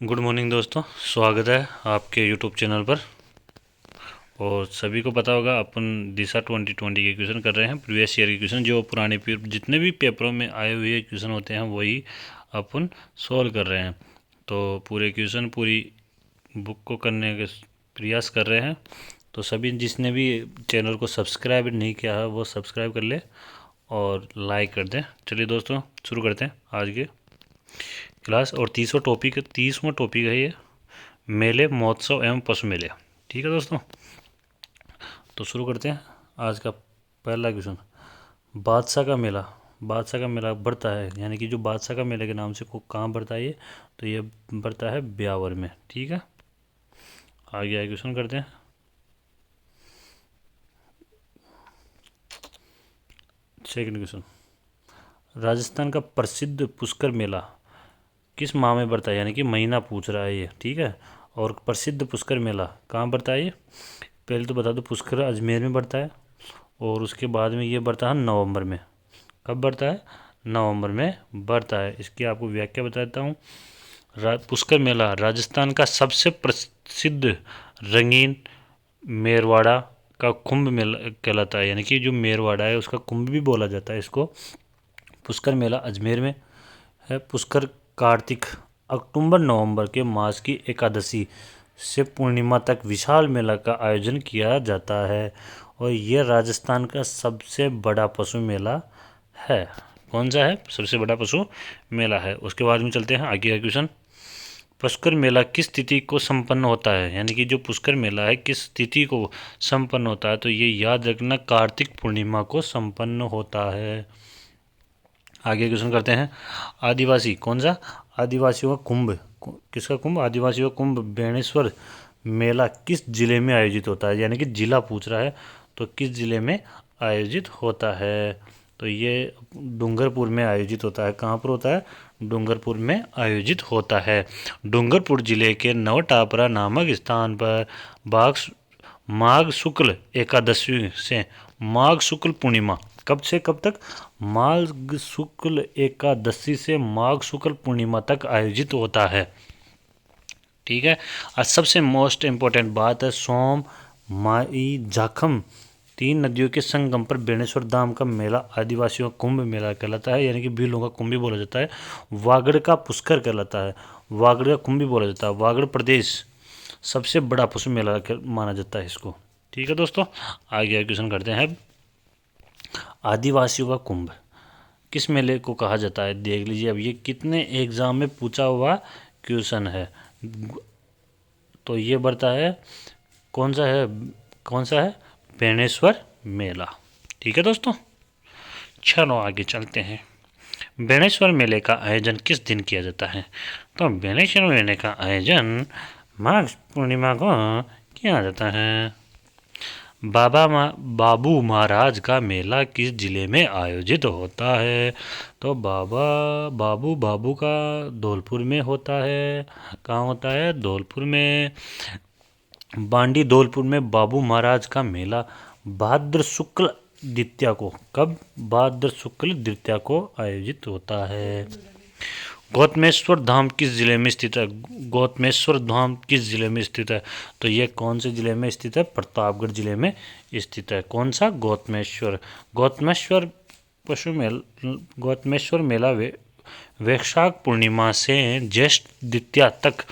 Good morning दोस्तों, स्वागत है आपके यूट्यूब चैनल पर। और सभी को पता होगा अपन दिशा 2020 के क्वेश्चन कर रहे हैं, प्रीवियस ईयर के क्वेश्चन। जो पुराने जितने भी पेपरों में आए हुए क्वेश्चन होते हैं वही अपन सॉल्व कर रहे हैं। तो पूरे क्वेश्चन पूरी बुक को करने के प्रयास कर रहे हैं। तो सभी जिसने भी चैनल को सब्सक्राइब नहीं किया है वो सब्सक्राइब कर ले और लाइक कर दें। चलिए दोस्तों, शुरू करते हैं आज के क्लास। और 30वां टॉपिक है ये, मेले, महोत्सव एवं पशु मेले। ठीक है दोस्तों, तो शुरू करते हैं आज का पहला क्वेश्चन। बादशाह का मेला। बादशाह का मेला बढ़ता है, यानी कि जो बादशाह का मेले के नाम से को कहाँ बढ़ता है ये, तो ये बढ़ता है ब्यावर में। ठीक है, आगे आगे क्वेश्चन करते हैं। सेकंड क्वेश्चन, राजस्थान का प्रसिद्ध पुष्कर मेला किस माह में बढ़ता है, यानी कि महीना पूछ रहा है ये। ठीक है, और प्रसिद्ध पुष्कर मेला कहाँ बढ़ता है ये, पहले तो बता दो, पुष्कर अजमेर में बढ़ता है और उसके बाद में ये बढ़ता है नवंबर में। कब बढ़ता है? नवंबर में बढ़ता है। इसकी आपको व्याख्या बता देता हूँ। पुष्कर मेला राजस्थान का सबसे प्रसिद्ध रंगीन मेरवाड़ा का कुंभ मेला कहलाता है, यानी कि जो मेरवाड़ा है उसका कुंभ भी बोला जाता है इसको। पुष्कर मेला अजमेर में है। पुष्कर कार्तिक अक्टूबर नवंबर के मास की एकादशी से पूर्णिमा तक विशाल मेला का आयोजन किया जाता है और यह राजस्थान का सबसे बड़ा पशु मेला है। कौन सा है? सबसे बड़ा पशु मेला है। उसके बाद में चलते हैं आगे का क्वेश्चन। पुष्कर मेला किस तिथि को संपन्न होता है, यानी कि जो पुष्कर मेला है किस तिथि को संपन्न होता है, तो ये याद रखना, कार्तिक पूर्णिमा को संपन्न होता है। आगे क्वेश्चन करते हैं। आदिवासी, कौन सा? आदिवासियों का कुंभ। किसका कुंभ? आदिवासियों का कुंभ बेणेश्वर मेला किस जिले में आयोजित होता है, यानी कि जिला पूछ रहा है, तो किस जिले में आयोजित होता है, तो ये डूंगरपुर में आयोजित होता है। कहाँ पर होता है? डूंगरपुर में आयोजित होता है। डूंगरपुर जिले के नवटापरा नामक स्थान पर माघ शुक्ल एकादशी से माघ शुक्ल पूर्णिमा, कब से कब तक? माघ शुक्ल एकादशी से माघ शुक्ल पूर्णिमा तक आयोजित होता है। ठीक है, और सबसे मोस्ट इम्पोर्टेंट बात है, सोम माई जाखम तीन नदियों के संगम पर बेणेश्वर धाम का मेला आदिवासियों का कुंभ मेला कहलाता है, यानी कि भीलों का कुंभ भी बोला जाता है। वागड़ का पुष्कर कहलाता है, वागड़ का कुंभ भी बोला जाता है। वागड़ प्रदेश सबसे बड़ा पशु मेला माना जाता है इसको। ठीक है दोस्तों, आगे क्वेश्चन करते हैं। आदिवासियों का कुंभ किस मेले को कहा जाता है? देख लीजिए, अब ये कितने एग्जाम में पूछा हुआ क्वेश्चन है। तो ये बढ़ता है, कौन सा है? कौन सा है? बेणेश्वर मेला। ठीक है दोस्तों, चलो आगे चलते हैं। बेणेश्वर मेले का आयोजन किस दिन किया जाता है? तो बेणेश्वर मेले का आयोजन माघ पूर्णिमा को किया जाता है। बाबू महाराज का मेला किस जिले में आयोजित होता है? तो बाबू का धौलपुर में होता है। कहाँ होता है? धौलपुर में। बांडी धौलपुर में बाबू महाराज का मेला भाद्र शुक्ल द्वितीया को, कब? भाद्र शुक्ल द्वितीया को आयोजित होता है। गौतमेश्वर धाम किस जिले में स्थित है? गौतमेश्वर धाम किस जिले में स्थित है? तो ये कौन से जिले में स्थित है? प्रतापगढ़ जिले में स्थित है। कौन सा? गौतमेश्वर। गौतमेश्वर मेला वैशाख पूर्णिमा से ज्येष्ठ द्वितीया तक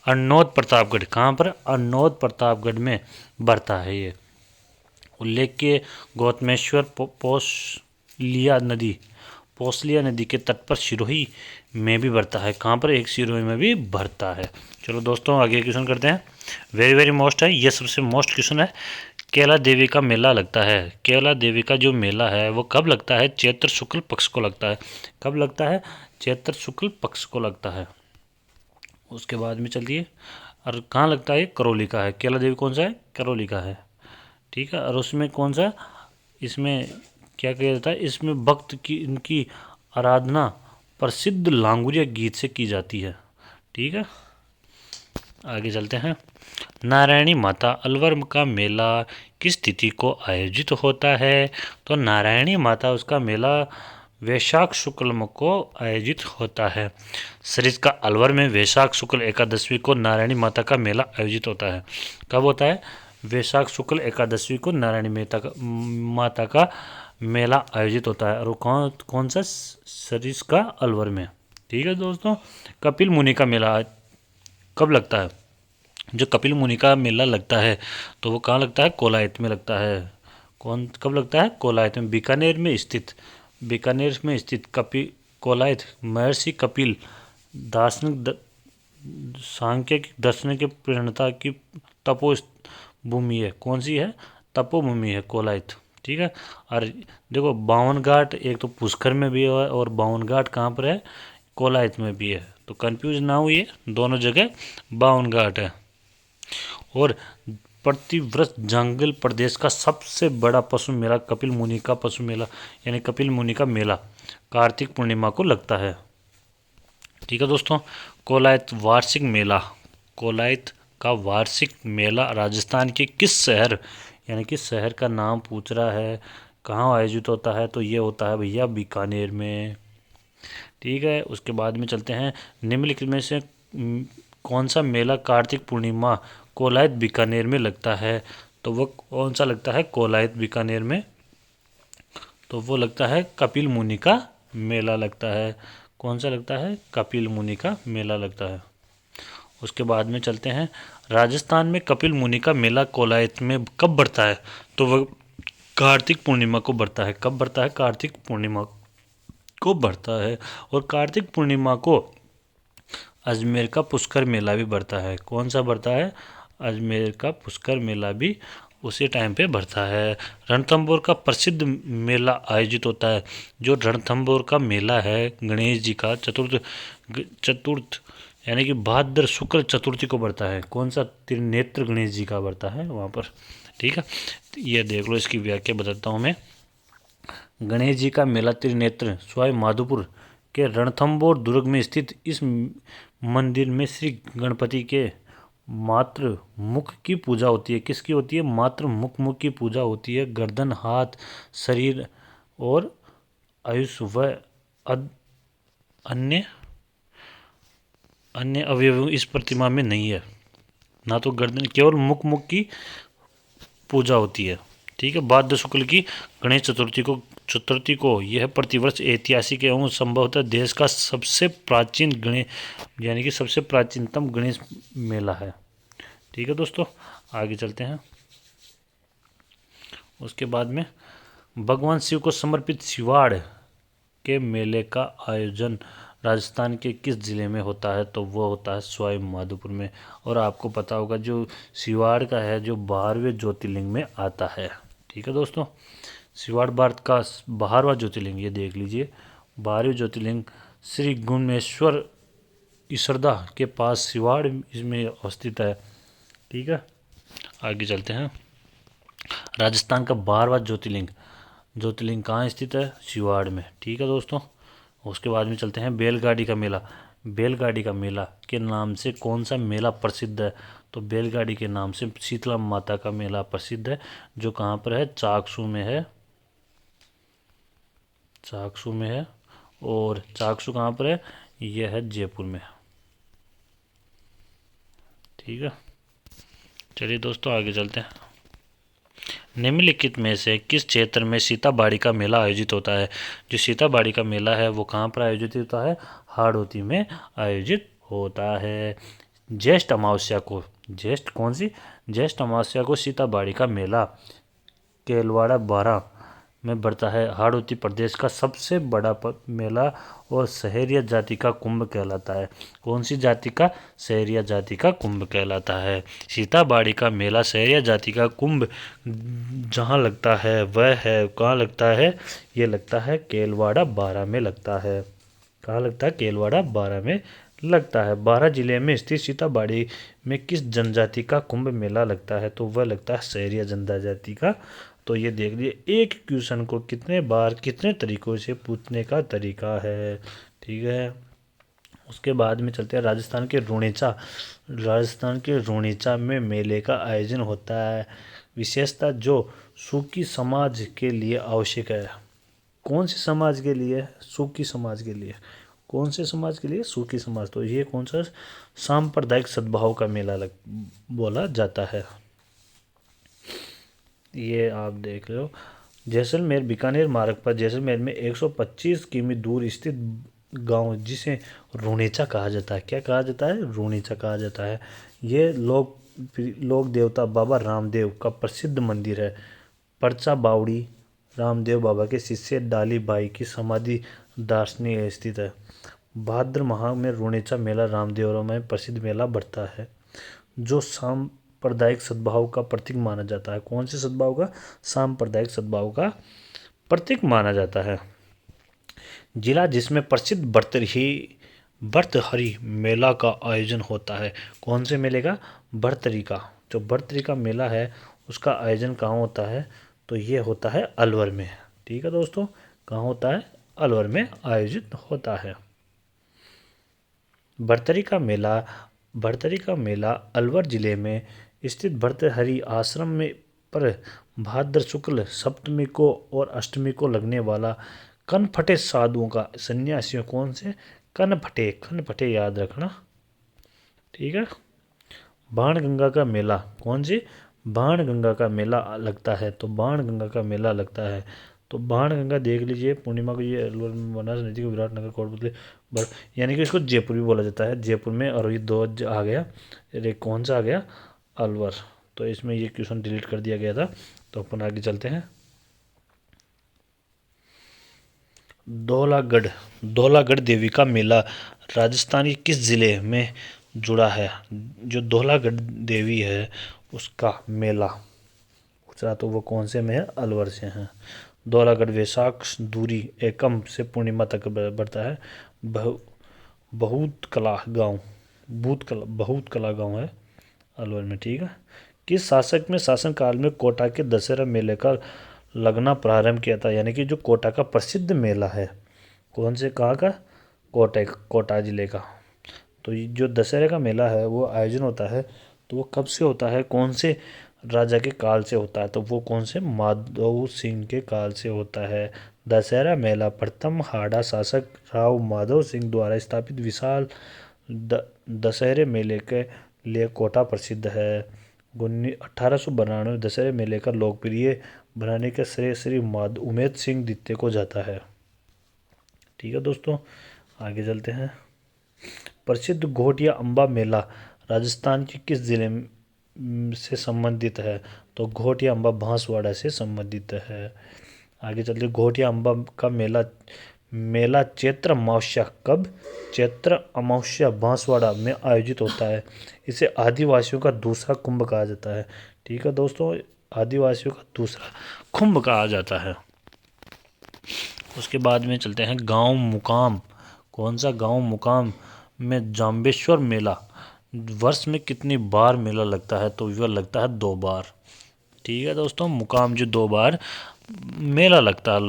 अरनौद प्रतापगढ़, कहाँ पर? अरनौद प्रतापगढ़ में बढ़ता है ये। उल्लेख्य गौतमेश्वर पोसलिया नदी के तट पर सिरोही में भी बढ़ता है। कहाँ पर? एक सिरोही में भी बढ़ता है। चलो दोस्तों, आगे क्वेश्चन करते हैं। वेरी वेरी मोस्ट है, ये सबसे मोस्ट क्वेश्चन है। कैला देवी का मेला लगता है। कैला देवी का जो मेला है वो कब लगता है? चैत्र शुक्ल पक्ष को लगता है। कब लगता है? चैत्र शुक्ल पक्ष को लगता है। उसके बाद में चलिए, और कहाँ लगता है? करौली का है। कैला देवी कौन सा है? करौली का है। ठीक है, और उसमें कौन सा, इसमें क्या किया जाता है? इसमें भक्त की इनकी आराधना प्रसिद्ध लांगुरिया गीत से की जाती है। ठीक है, आगे चलते हैं। नारायणी माता अलवर का मेला किस तिथि को आयोजित होता है? तो नारायणी माता उसका मेला वैशाख शुक्ल को आयोजित होता है। सरिस्का का अलवर में वैशाख शुक्ल एकादशी को नारायणी माता का मेला आयोजित होता है। कब होता है? वैशाख शुक्ल एकादशी को नारायणी माता का मेला आयोजित होता है। और कौन कौन सा? सरिस्का का अलवर में। ठीक है दोस्तों। कपिल मुनि का मेला कब लगता है? जो कपिल मुनि का मेला लगता है तो वो कहाँ लगता है? कोलायत में लगता है। कब लगता है? कोलायत में, बीकानेर में स्थित कोलायत महर्षि कपिल दार्शनिक सांख्यिक दर्शन के प्रणेता की तपो भूमि है। कौन सी है? तपोभूमि है कोलायत। ठीक है। और देखो, बावन घाट एक तो पुष्कर में भी है और बावन घाट कहाँ पर है? कोलायत में भी है। तो कंफ्यूज ना हुई, दोनों जगह बावन घाट है। और प्रतिवर्ष जंगल प्रदेश का सबसे बड़ा पशु मेला कपिल मुनि का पशु मेला यानी कपिल मुनि का मेला कार्तिक पूर्णिमा को लगता है। ठीक है दोस्तों। कोलायत का वार्षिक मेला राजस्थान के किस शहर यानी कि शहर का नाम पूछ रहा है, कहाँ आयोजित होता है? तो ये होता है भैया बीकानेर में। ठीक है। उसके बाद में चलते हैं, निम्नलिखित में से कौन सा मेला कार्तिक पूर्णिमा कोलायत बीकानेर में लगता है? तो वो कौन सा लगता है कोलायत बीकानेर में? तो वो लगता है कपिल मुनि का मेला लगता है। कौन सा लगता है? कपिल मुनि का मेला लगता है। उसके बाद में चलते हैं, राजस्थान में कपिल मुनि का मेला कोलायत में कब बढ़ता है? तो वह कार्तिक पूर्णिमा को बढ़ता है। कब बढ़ता है? कार्तिक पूर्णिमा को बढ़ता है। और कार्तिक पूर्णिमा को अजमेर का पुष्कर मेला भी बढ़ता है। कौन सा बढ़ता है? अजमेर का पुष्कर मेला भी उसी टाइम पे बढ़ता है। रणथंभौर का प्रसिद्ध मेला आयोजित होता है। जो रणथंभौर का मेला है गणेश जी का चतुर्थ यानी कि भाद्र शुक्ल चतुर्थी को बढ़ता है। कौन सा? त्रिनेत्र गणेश जी का बढ़ता है वहाँ पर। ठीक है। ये देख लो, इसकी व्याख्या बताता हूँ मैं। गणेश जी का मेला त्रिनेत्र सवाई माधोपुर के रणथंभौर दुर्ग में स्थित इस मंदिर में श्री गणपति के मात्र मुख की पूजा होती है। किसकी होती है? मात्र मुख की पूजा होती है। गर्दन, हाथ, शरीर और आयुष व अन्य अन्य अवयव इस प्रतिमा में नहीं है। ना तो गर्दन, केवल मुख की पूजा होती है। ठीक है। भाद्र शुक्ल की गणेश चतुर्थी को यह प्रतिवर्ष ऐतिहासिक एवं संभवतः देश का सबसे प्राचीन गणेश यानी कि सबसे प्राचीनतम गणेश मेला है। ठीक है दोस्तों। आगे चलते हैं। उसके बाद में भगवान शिव को समर्पित शिवाड़ के मेले का आयोजन राजस्थान के किस जिले में होता है? तो वो होता है सवाई माधोपुर में। और आपको पता होगा जो शिवाड़ का है जो 12वें ज्योतिर्लिंग में आता है। ठीक है दोस्तों। शिवाड़ भारत का 12वां ज्योतिर्लिंग, ये देख लीजिए। 12वें ज्योतिर्लिंग श्री गुणेश्वर इसरदा के पास शिवाड़ इसमें अवस्थित है। ठीक है। आगे चलते हैं। राजस्थान का 12वां ज्योतिर्लिंग कहाँ स्थित है? शिवाड़ में। ठीक है दोस्तों। उसके बाद में चलते हैं, बैलगाड़ी का मेला के नाम से कौन सा मेला प्रसिद्ध है? तो बैलगाड़ी के नाम से शीतला माता का मेला प्रसिद्ध है, जो कहाँ पर है? चाकसू में है। और चाकसू कहाँ पर है? यह है जयपुर में। ठीक है। चलिए दोस्तों आगे चलते हैं। निम्नलिखित में से किस क्षेत्र में सीताबाड़ी का मेला आयोजित होता है? जो सीताबाड़ी का मेला है वो कहाँ पर आयोजित होता है? हाड़ौती में आयोजित होता है। ज्येष्ठ अमावस्या को सीताबाड़ी का मेला केलवाड़ा बारा में बढ़ता है। हाड़ौती प्रदेश का सबसे बड़ा मेला और सहरिया जाति का कुंभ कहलाता है। कौन सी जाति का? सहरिया जाति का कुंभ कहलाता है। सीताबाड़ी का मेला सहरिया जाति का कुंभ जहाँ लगता है वह है कहाँ लगता है? ये लगता है केलवाड़ा बारा में लगता है। कहाँ लगता है? केलवाड़ा बारा में लगता है। बारा जिले में स्थित सीताबाड़ी में किस जनजाति का कुंभ मेला लगता है? तो वह लगता है सहरिया जनजाति का। तो ये देख लीजिए, एक क्वेश्चन को कितने बार कितने तरीकों से पूछने का तरीका है। ठीक है। उसके बाद में चलते हैं, राजस्थान के रोनिचा में मेले का आयोजन होता है। विशेषता जो सूखी समाज के लिए आवश्यक है। कौन से समाज के लिए? सुखी समाज के लिए। कौन से समाज के लिए? सुखी समाज। तो ये कौन सा? सांप्रदायिक सद्भाव का मेला बोला जाता है। ये आप देख लो। जैसलमेर बीकानेर मार्ग पर जैसलमेर में 125 किमी दूर स्थित गांव जिसे रूणेचा कहा जाता है। क्या कहा जाता है? रूणेचा कहा जाता है। ये लोक देवता बाबा रामदेव का प्रसिद्ध मंदिर है। परचा बावड़ी रामदेव बाबा के शिष्य डाली बाई की समाधि दार्शनिक स्थित है। भाद्र माह में रूणेचा मेला रामदेवरा में प्रसिद्ध मेला बढ़ता है, जो सांप्रदायिक सद्भाव का प्रतीक माना जाता है। कौन से सद्भाव का? सांप्रदायिक सद्भाव का प्रतीक माना जाता है। जिला जिसमें प्रसिद्ध भर्तहरि मेला का आयोजन होता है। कौन से मेले का? भर्तहरि का। जो भर्तहरि का मेला है उसका आयोजन कहाँ होता है? तो ये होता है अलवर में। ठीक है दोस्तों, कहाँ होता है? अलवर में आयोजित होता है। भर्तहरि का मेला अलवर जिले में स्थित भर्तहरि आश्रम में पर भाद्र शुक्ल सप्तमी को और अष्टमी को लगने वाला कनफटे साधुओं का सन्यासियों। कौन से? कनफटे याद रखना। ठीक है। बाणगंगा का मेला। कौन सी? बाणगंगा का मेला लगता है। तो बाणगंगा का मेला लगता है। तो बाणगंगा देख लीजिए, पूर्णिमा को ये अलवर में बनारस नदी को विराटनगर कोटपुतली यानी कि इसको जयपुर भी बोला जाता है। जयपुर में, और ये दो आ गया, अरे कौन सा आ गया? अलवर। तो इसमें ये क्वेश्चन डिलीट कर दिया गया था। तो अपन आगे चलते हैं। धौलागढ़ देवी का मेला राजस्थान के किस जिले में जुड़ा है? जो धौलागढ़ देवी है उसका मेला पूछा तो वो कौन से में है? अलवर से है। धौलागढ़ वैशाख दूरी एकम से पूर्णिमा तक बढ़ता है। बहुत कला गांव है अलवर में। ठीक है। किस शासक में शासनकाल में कोटा के दशहरा मेले का लगना प्रारंभ किया था? यानी कि जो कोटा का प्रसिद्ध मेला है, कौन से? कहाँ का? कोटा जिले का। तो ये जो दशहरे का मेला है वो आयोजन होता है, तो वो कब से होता है? कौन से राजा के काल से होता है? तो वो कौन से? माधव सिंह के काल से होता है। दशहरा मेला प्रथम हाड़ा शासक राव माधव सिंह द्वारा स्थापित विशाल दशहरे मेले के लिए कोटा प्रसिद्ध है। 1892 दशहरे मेले का लोकप्रिय बनाने का श्रेय श्री उमेद सिंह द्वितीय को जाता है। ठीक है दोस्तों, आगे चलते हैं। प्रसिद्ध घोटिया अम्बा मेला राजस्थान के किस जिले से संबंधित है? तो घोटिया अम्बा बांसवाड़ा से संबंधित है। आगे चलते। घोटिया अम्बा का मेला चैत्र अमावस्या कब? चैत्र अमावस्या बांसवाड़ा में आयोजित होता है। इसे आदिवासियों का दूसरा कुंभ कहा जाता है। ठीक है दोस्तों, आदिवासियों का दूसरा कुंभ कहा जाता है। उसके बाद में चलते हैं गांव मुकाम। कौन सा? गांव मुकाम में जाम्बेश्वर मेला वर्ष में कितनी बार मेला लगता है? तो वह लगता है 2 बार। ठीक है दोस्तों, मुकाम जो 2 बार मेला लगता है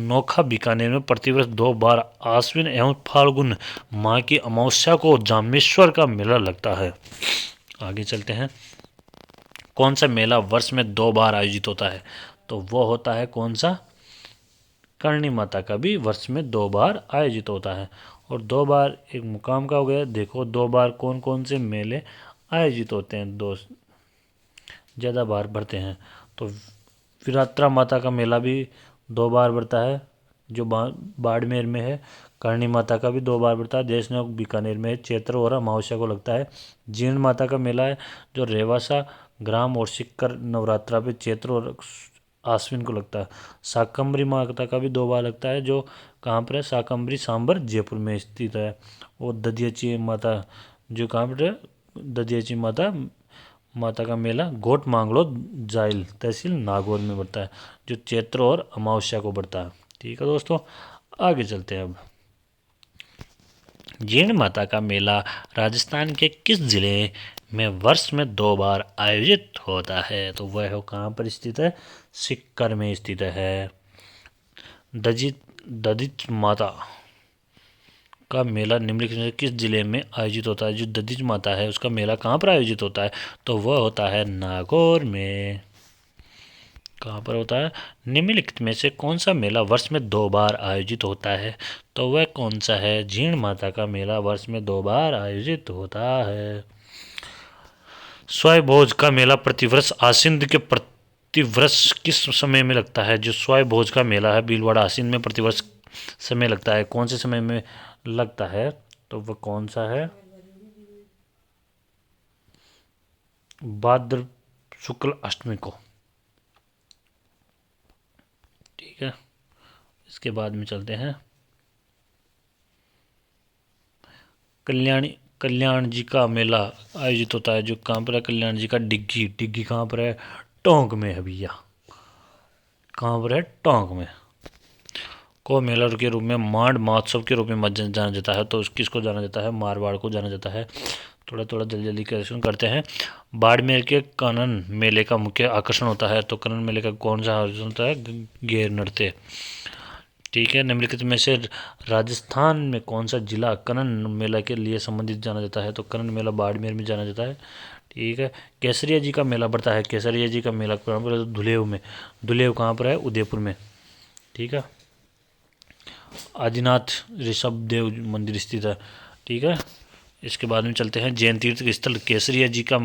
नोखा बीकानेर में प्रतिवर्ष 2 बार आश्विन एवं फाल्गुन माह की अमावस्या को जाम्बेश्वर का मेला लगता है। आगे चलते हैं। कौन सा मेला वर्ष में 2 बार आयोजित होता है? तो वो होता है कौन सा? करणी माता का भी वर्ष में 2 बार आयोजित होता है। और 2 बार एक मुकाम का हो गया। देखो 2 बार कौन कौन से मेले आयोजित होते हैं? 2 ज़्यादा बार बढ़ते हैं। तो विरात्रा माता का मेला भी 2 बार बढ़ता है, जो बाड़मेर में है। करणी माता का भी 2 बार बढ़ता है, देशनोक बीकानेर में चैत्र और अमावस्या को लगता है। जीर्ण माता का मेला है जो रेवासा ग्राम और सिक्कर नवरात्रा पे चैत्र और आश्विन को लगता है। शाकंभरी माता का भी 2 बार लगता है, जो कहाँ पर है? शाकंभरी सांबर जयपुर में स्थित है। और दधियाची माता जो कहाँ पर है? दधियाची माता का मेला गोट मांगलो जाइल तहसील नागौर में बढ़ता है, जो चैत्र और अमावस्या को बढ़ता है। ठीक है दोस्तों, आगे चलते हैं। अब जीर्ण माता का मेला राजस्थान के किस जिले में वर्ष में 2 बार आयोजित होता है? तो वह कहाँ पर स्थित है? सिक्कर में स्थित है। दधिच माता का मेला निम्नलिखित में किस जिले में आयोजित होता है? जो दधिच माता है उसका मेला कहाँ पर आयोजित होता है? तो वह होता है नागौर में। कहाँ पर होता है? निम्नलिखित में से कौन सा मेला वर्ष में 2 बार आयोजित होता है? तो वह कौन सा है? जीण माता का मेला वर्ष में 2 बार आयोजित होता है। स्वयंभोज का मेला प्रतिवर्ष आश्विन के प्रतिवर्ष किस समय में लगता है? जो स्वयंभोज का मेला है भीलवाड़ा आश्विन में प्रतिवर्ष समय लगता है। कौन से समय में लगता है? तो वह कौन सा है? भाद्र शुक्ल अष्टमी को। ठीक है, इसके बाद में चलते हैं कल्याण जी का मेला आयोजित होता है। जो कहाँ पर है? कल्याण जी का डिग्गी। डिग्गी कहाँ पर है? टोंक में है भैया। कहाँ पर है? टोंक में। को मेला के रूप में मांड महोत्सव के रूप में जाना जाता है। तो किसको जाना जाता है? मारवाड़ को जाना जाता है। थोड़ा थोड़ा जल्दी जल्दी क्वेश्चन करते हैं। बाड़मेर के कानन मेले का मुख्य आकर्षण होता है। तो कानन मेले का कौन सा आकर्षण होता है? गेर नृत्य। ठीक है, निम्नलिखित में से राजस्थान में कौन सा जिला कनन मेला के लिए संबंधित जाना जाता है? तो कनन मेला बाड़मेर में जाना जाता है। ठीक है, केसरिया जी का मेला पड़ता है। केसरिया जी का मेला कहाँ पर है? धुलेव में। धुलेव कहाँ पर है? उदयपुर में। ठीक है, आदिनाथ ऋषभ देव मंदिर स्थित है। ठीक है, इसके बाद में चलते हैं जैन तीर्थ स्थल केसरिया जी का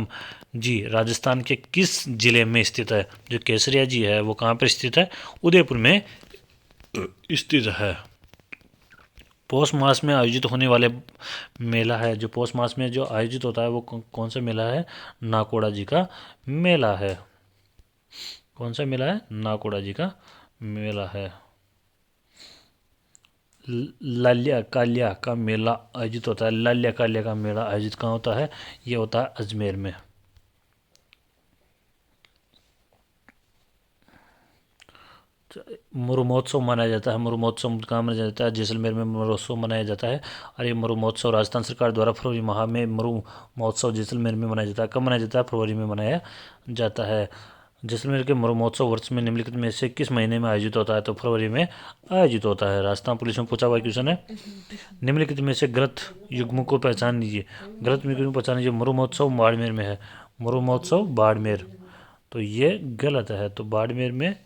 जी राजस्थान के किस जिले में स्थित है? जो केसरिया जी है वो कहाँ पर स्थित है? उदयपुर में स्थित है। पौष मास में आयोजित होने वाले मेला है। जो पौष मास में जो आयोजित होता है वो कौन सा मेला है? नाकोड़ा जी का मेला है। कौन सा मेला है? नाकोड़ा जी का मेला है। लाल्या काल्या का मेला आयोजित होता है। लाल्या काल्या का मेला आयोजित कहाँ होता है? ये होता है अजमेर में। मरु महोत्सव मनाया जाता है। मरु महोत्सव कहाँ मनाया जाता है? जैसलमेर में महोत्सव मनाया जाता है। और ये मरु महोत्सव राजस्थान सरकार द्वारा फरवरी माह में मरु महोत्सव जैसलमेर में मनाया जाता है। कब मनाया जाता है? फरवरी में मनाया जाता है। जैसलमेर के मरु महोत्सव वर्ष में निम्नलिखित में से किस महीने में आयोजित होता है? तो फरवरी में आयोजित होता है। राजस्थान पुलिस में पूछा हुआ क्वेश्चन है। निम्नलिखित में से ग्रंथ युग्म को पहचान लीजिए। ग्रंथ युग्म को पहचान लीजिए। मरु महोत्सव बाड़मेर में है। मरु महोत्सव बाड़मेर, तो ये गलत है। तो बाड़मेर में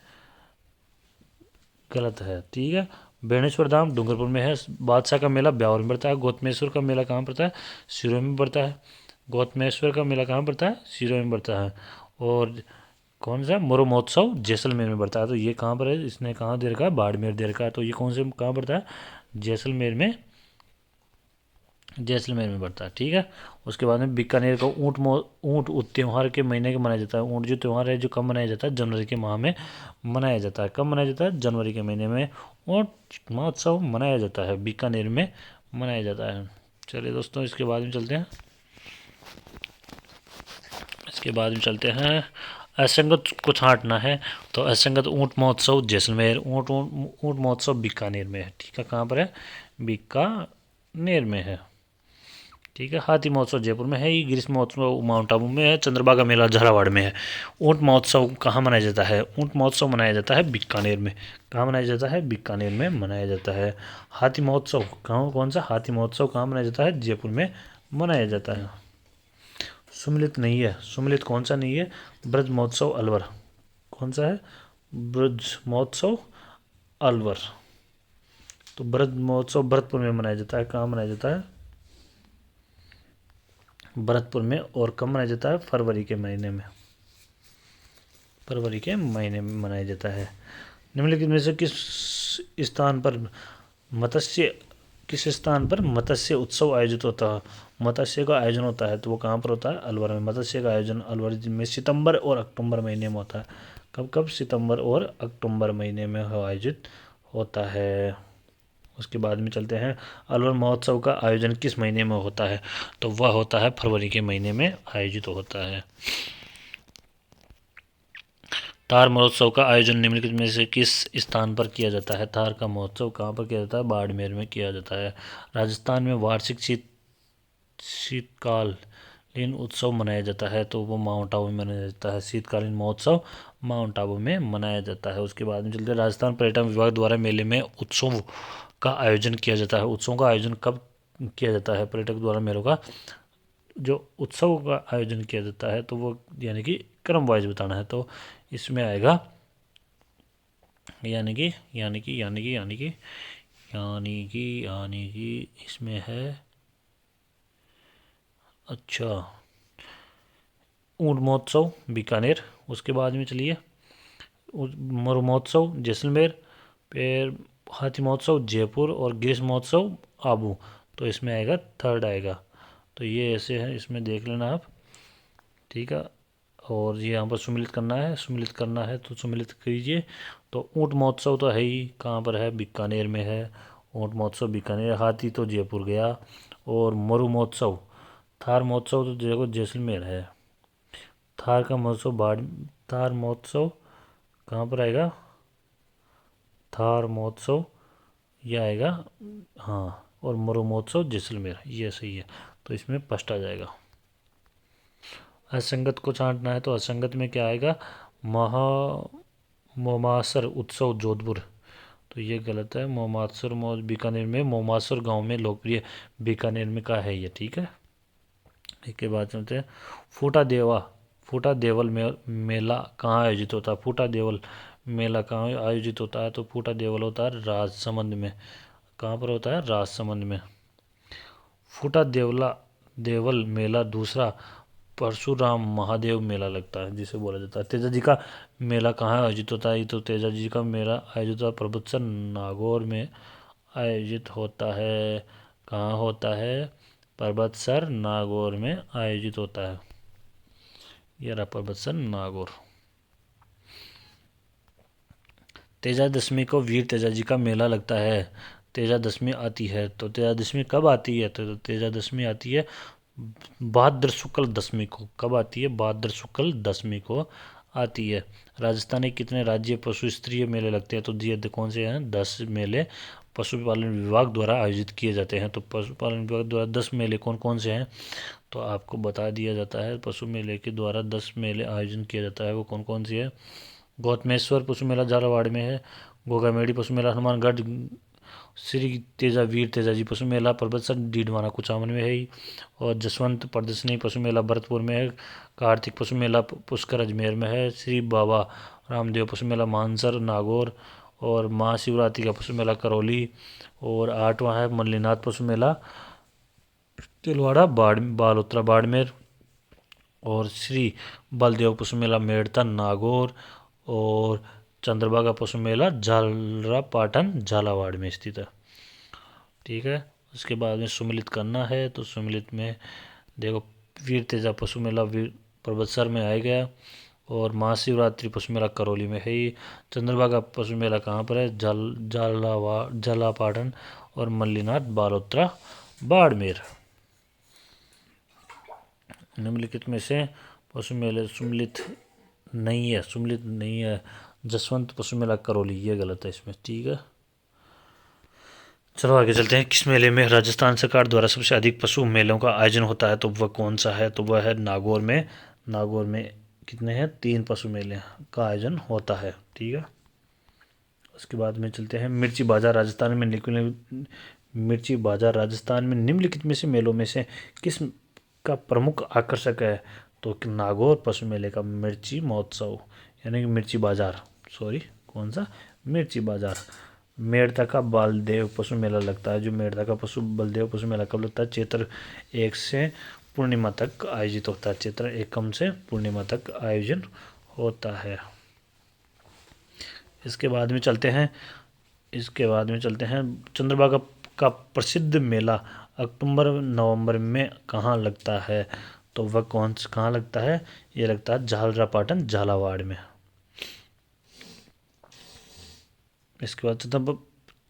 गलत है। ठीक है, बेणेश्वर धाम डूंगरपुर में है। बादशाह का मेला ब्यावर में पड़ता है। गौतमेश्वर का मेला कहाँ पड़ता है? सिरोही में पड़ता है। गौतमेश्वर का मेला कहाँ पड़ता है? सिरोही में पड़ता है। और कौन सा? मरु महोत्सव जैसलमेर में पड़ता है। तो ये कहाँ पर है? इसने कहाँ दे रखा है? बाड़मेर दे रखा है। तो ये कौन से कहाँ पड़ता है? जैसलमेर में। जैसलमेर में पड़ता है। ठीक है, उसके बाद में बीकानेर का ऊँट त्यौहार के महीने के मनाया जाता है। ऊँट जो त्यौहार है जो कब मनाया जाता है? जनवरी के माह में मनाया जाता है। कब मनाया जाता है? जनवरी के महीने में ऊँट महोत्सव मनाया जाता है। बीकानेर में मनाया जाता है। चलिए दोस्तों, इसके बाद में चलते हैं। इसके बाद में चलते हैं असंगत को छांटना है। तो असंगत ऊँट महोत्सव जैसलमेर, ऊँट महोत्सव बीकानेर में है। ठीक है, कहाँ पर है? बीकानेर में है। ठीक है, हाथी महोत्सव जयपुर में है। ये ग्रीष्म महोत्सव माउंट आबू में है। चंद्रभागा मेला झालावाड़ में है। ऊँट महोत्सव कहाँ मनाया जाता है? ऊँट महोत्सव मनाया जाता है बीकानेर में। कहाँ मनाया जाता है? बीकानेर में मनाया जाता है। हाथी महोत्सव कहाँ? कौन सा हाथी महोत्सव कहाँ मनाया जाता है? जयपुर में मनाया जाता है। सुमिलित नहीं है। सुमिलित कौन सा नहीं है? ब्रज महोत्सव अलवर। कौन सा है? ब्रज महोत्सव अलवर। तो ब्रज महोत्सव भरतपुर में मनाया जाता है। कहाँ मनाया जाता है? भरतपुर में। और कब मनाया जाता है? फरवरी के महीने में। फरवरी के महीने में मनाया जाता है। निम्नलिखित में से स्थान पर मत्स्य किस स्थान पर मत्स्य उत्सव आयोजित होता है? मत्स्य का आयोजन होता है तो वो कहाँ पर होता है? अलवर में। मत्स्य का आयोजन अलवर में सितंबर और अक्टूबर महीने में होता है। कब कब? सितंबर और अक्टूबर महीने में आयोजित होता है। उसके बाद में चलते हैं अलवर महोत्सव का आयोजन किस महीने में होता है? तो वह होता है फरवरी के महीने में आयोजित होता है। थार महोत्सव का आयोजन निम्नलिखित में से किस स्थान पर किया जाता है? थार का महोत्सव कहाँ पर किया जाता है? बाड़मेर में किया जाता है। राजस्थान में वार्षिक शीतकालीन उत्सव मनाया जाता है तो वो माउंट आबू में मनाया जाता है। शीतकालीन महोत्सव माउंट आबू में मनाया जाता है। उसके बाद में चलते हैं राजस्थान पर्यटन विभाग द्वारा मेले में उत्सव का आयोजन किया जाता है। उत्सवों का आयोजन कब किया जाता है? पर्यटक द्वारा मेलों का जो उत्सव का आयोजन किया जाता है तो वो यानी कि क्रम वाइज बताना है। तो इसमें आएगा यानी कि यानी कि यानी कि यानी कि यानी कि यानी कि इसमें है। अच्छा, ऊंट महोत्सव बीकानेर, उसके बाद में चलिए मरु महोत्सव जैसलमेर, फिर हाथी महोत्सव जयपुर और ग्रीष्म महोत्सव आबू। तो इसमें आएगा थर्ड आएगा। तो ये ऐसे है, इसमें देख लेना आप, ठीक है। और ये यहाँ पर सम्मिलित करना है, सम्मिलित करना है तो सम्मिलित कीजिए। तो ऊंट महोत्सव तो है ही, कहाँ पर है, बीकानेर में है। ऊंट महोत्सव बीकानेर, हाथी तो जयपुर गया। और मरु महोत्सव, थार महोत्सव तो देखो जैसलमेर है। थार का महोत्सव थार महोत्सव कहाँ पर आएगा, थार महोत्सव यह आएगा, हाँ। और मरु महोत्सव जैसलमेर, ये सही है। तो इसमें फर्स्ट आ जाएगा। असंगत को छांटना है तो असंगत में क्या आएगा, महा मोमासर उत्सव जोधपुर। तो ये गलत है। मोमासर बीकानेर में, मोमासर गांव में लोकप्रिय, बीकानेर में का है ये, ठीक है। इसके बाद चलते हैं फूटा देवा, फूटा देवल मेला कहाँ आयोजित होता है। फूटा देवल मेला कहाँ आयोजित होता है, तो फूटा देवल होता है राजसमंद में। कहाँ पर होता है, राजसमंद में। फूटा देवल मेला दूसरा परशुराम महादेव मेला लगता है, जिसे बोला जाता है। तेजा जी का मेला कहाँ आयोजित होता है, तो तेजा जी का मेला आयोजित होता है परबतसर नागौर में आयोजित होता है। कहाँ होता है, परबतसर नागौर में आयोजित होता है। यह रहा परबतसर नागौर। तेजा दशमी को वीर तेजा जी का मेला लगता है। तेजा दशमी आती है, तो तेजा दशमी कब आती है, तो तेजा दशमी आती है भाद्र शुक्ल दशमी को। कब आती है, भाद्र शुक्ल दशमी को आती है। राजस्थान के कितने राज्य पशु स्तरीय मेले लगते हैं, तो ये कौन से हैं, 10 मेले पशुपालन विभाग द्वारा आयोजित किए जाते हैं। तो पशुपालन विभाग द्वारा 10 मेले कौन कौन से हैं, तो आपको बता दिया जाता है। पशु मेले के द्वारा 10 मेले आयोजन किया जाता है, वो कौन कौन सी है। गौतमेश्वर पशु मेला झालावाड़ में है। गोगामेड़ी पशु मेला हनुमानगढ़। श्री तेजा वीर तेजा जी पशु मेला परबतसर डीडवाना कुचामन में है ही। और जसवंत प्रदर्शनी पशु मेला भरतपुर में है। कार्तिक पशु मेला पुष्कर अजमेर में है। श्री बाबा रामदेव पशु मेला मानसर नागौर। और महाशिवरात्रि का पशु मेला करौली। और 8वां है मल्लीनाथ पशु मेला तिलवाड़ा बालोतरा बाड़मेर। और श्री बलदेव पशु मेला मेड़ता नागौर। और चंद्रभागा पशु मेला झालरा पाटन झालावाड़ में स्थित है, ठीक है। उसके बाद में सम्मिलित करना है, तो सम्मिलित में देखो वीर तेजा पशु मेला वीर परबतसर में आया गया। और महाशिवरात्रि पशु मेला करौली में है ही। चंद्रभागा पशु मेला कहाँ पर है, झालापाटन। और मल्लीनाथ बालोतरा बाड़मेर। निम्नलिखित में से पशु मेले सम्मिलित नहीं है, सम्मिलित नहीं है जसवंत पशु मेला करौली, ये गलत है इसमें, ठीक है। चलो आगे चलते हैं। किस मेले में राजस्थान सरकार द्वारा सबसे अधिक पशु मेलों का आयोजन होता है, तो वह कौन सा है, तो वह है नागौर में। नागौर में कितने हैं, 3 पशु मेले का आयोजन होता है, ठीक है। उसके बाद में चलते हैं मिर्ची बाजार राजस्थान में मिर्ची बाजार राजस्थान में निम्नलिखित में से मेलों में से किस का प्रमुख आकर्षक है, तो नागौर पशु मेले का मिर्ची महोत्सव, यानी कि मिर्ची बाजार, सॉरी कौन सा, मिर्ची बाजार। मेड़ता का बलदेव पशु मेला लगता है। जो मेड़ता का बलदेव पशु मेला कब लगता है, चैत्र 1 से पूर्णिमा तक आयोजित होता है। चैत्र 1 से पूर्णिमा तक आयोजन होता है। इसके बाद में चलते हैं, चंद्रभागा का प्रसिद्ध मेला अक्टूबर नवंबर में कहाँ लगता है, तो वह कहाँ लगता है, ये लगता है झालरापाटन झालावाड़ में। इसके बाद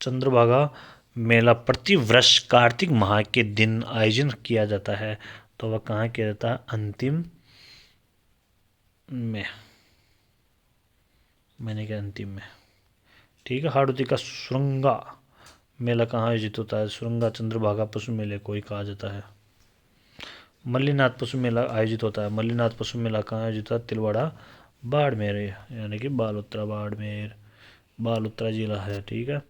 चंद्रभागा मेला प्रति वर्ष कार्तिक माह के दिन आयोजन किया जाता है, तो वह कहाँ किया जाता है, अंतिम में, मैंने क्या अंतिम में, ठीक है। हाड़ौती का सुरंगा मेला कहाँ आयोजित होता है, सुरंगा चंद्रभागा पशु मेले को ही कहा जाता है। मल्लीनाथ पशु मेला आयोजित होता है। मल्लीनाथ पशु मेला कहाँ आयोजित होता है, तिलवाड़ा बाड़मेर, यानी कि बालोतरा बाड़मेर, बालोतरा जिला है, ठीक है।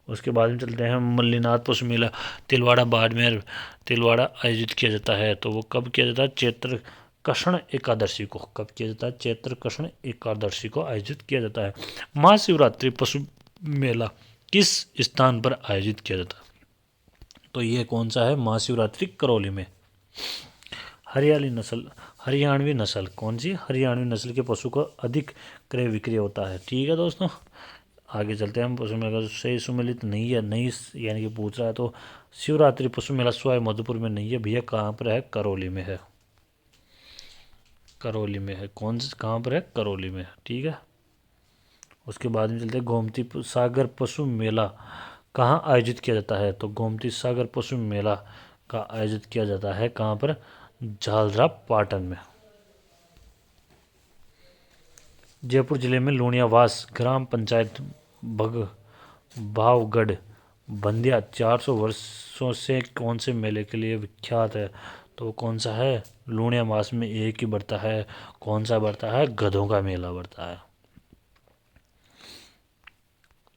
उसके बाद में चलते हैं मल्लीनाथ पशु मेला तिलवाड़ा बाड़मेर, तिलवाड़ा आयोजित किया जाता है, तो वो कब किया जाता है, चैत्र कृष्ण एकादशी को कब किया जाता है? चैत्र कृष्ण एकादशी को आयोजित किया जाता है। महाशिवरात्रि पशु मेला किस स्थान पर आयोजित किया जाता है? तो ये कौन सा है? महाशिवरात्रि करौली में। हरियाणवी नस्ल कौन सी? हरियाणवी नस्ल के पशु को अधिक क्रय विक्रय होता है। ठीक है दोस्तों, आगे चलते हैं हम। पशु मेला सही सुमेलित नहीं है, नहीं यानी कि पूछ रहा है तो शिवरात्रि पशु मेला सवाई माधोपुर में नहीं है भैया, कहाँ पर है? करौली में है। करौली में है। कहाँ पर है? करौली में है। ठीक है, उसके बाद में चलते हैं गोमती सागर पशु मेला कहाँ आयोजित किया जाता है? तो गोमती सागर पशु मेला का आयोजित किया जाता है कहाँ पर? झालरा पाटन में। जयपुर जिले में लूणियावास ग्राम पंचायत भावगढ़ बंदिया 400 वर्षों से कौन से मेले के लिए विख्यात है? तो कौन सा है? लूणियावास में एक ही बढ़ता है। कौन सा बढ़ता है? गधों का मेला बढ़ता है।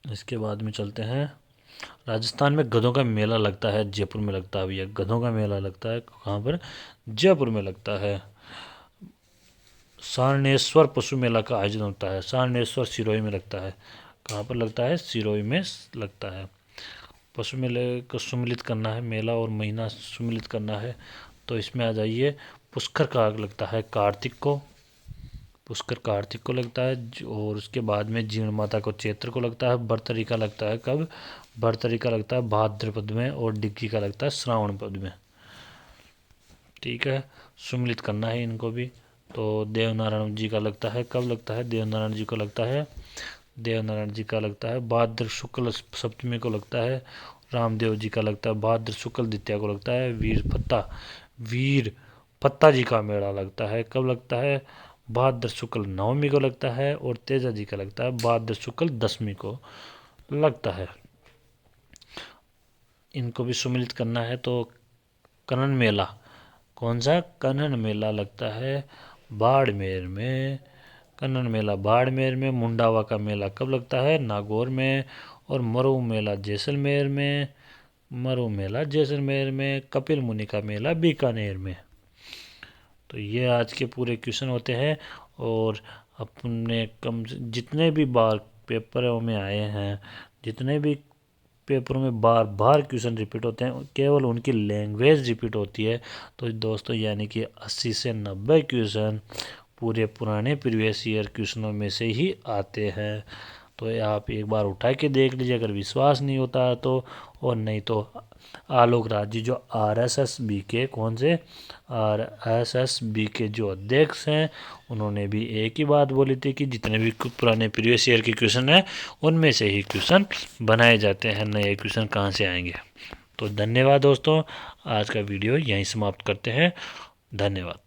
इसके बाद में चलते हैं, राजस्थान में गधों का मेला लगता है, जयपुर में लगता है भैया। गधों का मेला लगता है कहाँ पर? जयपुर में लगता है। सारनेश्वर पशु मेला का आयोजन होता है। सारनेश्वर सिरोही में लगता है। कहाँ पर लगता है? सिरोही में लगता है। पशु मेले को सम्मिलित करना है, मेला और महीना सम्मिलित करना है, तो इसमें आ जाइए। पुष्कर का लगता है कार्तिक को, पुष्कर कार्तिक को लगता है। और उसके बाद में जीर्ण माता को चैत्र को लगता है। भरतरी का लगता है कब? भरतरी का लगता है भाद्रपद में, और डिग्गी का लगता है श्रावण पद में। ठीक है, सम्मिलित करना है इनको भी। तो देवनारायण जी का लगता है कब लगता है? देवनारायण जी को लगता है, देवनारायण जी का लगता है भाद्र शुक्ल सप्तमी को लगता है। रामदेव जी का लगता है भाद्र शुक्ल द्वितीया को लगता है। वीर पत्ता जी का मेला लगता है कब लगता है? भाद्र शुक्ल नवमी को लगता है। और तेजा जी का लगता है भाद्र शुक्ल दशमी को लगता है। इनको भी सम्मिलित करना है। तो कनन मेला कौन सा? कनन मेला लगता है बाड़मेर में। कनन मेला बाड़मेर में। मुंडावा का मेला कब लगता है? नागौर में। और मरु मेला जैसलमेर में। मरु मेला जैसलमेर में। कपिल मुनि का मेला बीकानेर में। तो ये आज के पूरे क्वेश्चन होते हैं। और अपने जितने भी बार पेपरों में आए हैं, जितने भी पेपरों में बार बार क्वेश्चन रिपीट होते हैं, केवल उनकी लैंग्वेज रिपीट होती है। तो दोस्तों यानी कि 80 से 90 क्वेश्चन पूरे पुराने प्रीवियस ईयर क्वेश्चनों में से ही आते हैं। तो आप एक बार उठा के देख लीजिए अगर विश्वास नहीं होता है तो। और नहीं तो आलोक राज जी जो RSSB के कौन से RSSB के जो अध्यक्ष हैं, उन्होंने भी एक ही बात बोली थी कि जितने भी पुराने प्रीवियस ईयर के क्वेश्चन हैं उनमें से ही क्वेश्चन बनाए जाते हैं, नए क्वेश्चन कहाँ से आएंगे। तो धन्यवाद दोस्तों, आज का वीडियो यहीं समाप्त करते हैं। धन्यवाद।